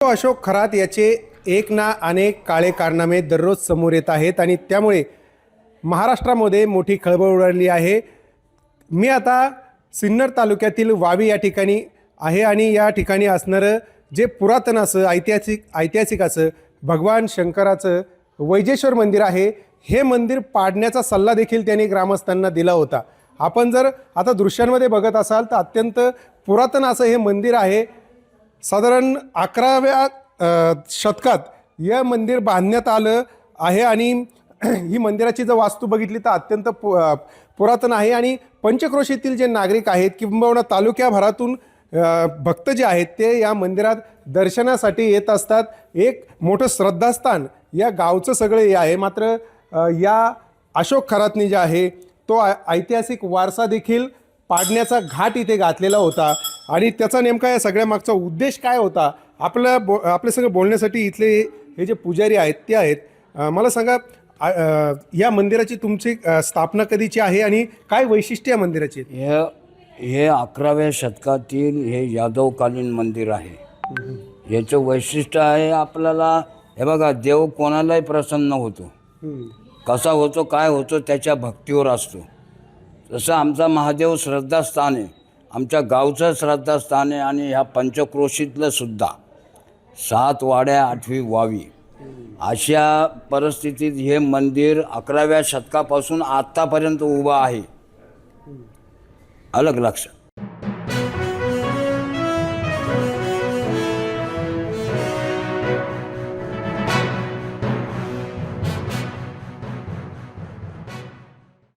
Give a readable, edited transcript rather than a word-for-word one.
अशोक खरात याचे एक ना अनेक काळे कारनामे दररोज समोर येत आहेत आणि त्यामुळे महाराष्ट्रामध्ये मोठी खळबळ उडाली आहे। मी आता सिन्नर तालुक्यातील वावी या ठिकाणी आहे आणि या ठिकाणी असणारं जे पुरातन असं ऐतिहासिक असं भगवान शंकराचं वैजेश्वर मंदिर आहे, हे मंदिर पाडण्याचा सल्ला देखील त्यांनी ग्रामस्थांना दिला होता। आपण जर आता दृश्यांमध्ये बघत असाल तर अत्यंत पुरातन असं हे मंदिर आहे। साधारण 11व्या शतकात या मंदिर बांधण्यात आलं आहे आणि ही मंदिराची जर वास्तू बघितली तर अत्यंत पुरातन आहे आणि पंचक्रोशीतील जे नागरिक आहेत किंबहुना तालुक्याभरातून भक्त जे आहेत ते या मंदिरात दर्शनासाठी येत असतात। एक मोठं श्रद्धास्थान या गावचं सगळं हे आहे। मात्र या अशोक खरातनी जे आहे तो ऐतिहासिक वारसा देखील पाडण्याचा घाट इथे घातलेला होता आणि त्याचा नेमका या सगळ्या मागचा उद्देश काय होता आपल्या सगळं बोलण्यासाठी इथले हे जे पुजारी आहेत ते आहेत। मला सांगा, या मंदिराची तुमची स्थापना कधीची आहे आणि काय वैशिष्ट्य या मंदिराची? हे 11व्या शतकातील हे यादवकालीन मंदिर आहे। याचं वैशिष्ट्य आहे आपल्याला, हे बघा, देव कोणालाही प्रसन्न होतो, कसा होतो काय होतो त्याच्या भक्तीवर असतो। तसं आमचा महादेव श्रद्धास्थान आहे, आमच्या गावचं श्रद्धास्थान आहे आणि ह्या पंचक्रोशीतलं सुद्धा 7 वाड्या 8वी वावी अशा परिस्थितीत हे मंदिर 11व्या शतकापासून आत्तापर्यंत उभं आहे। अलग लक्षात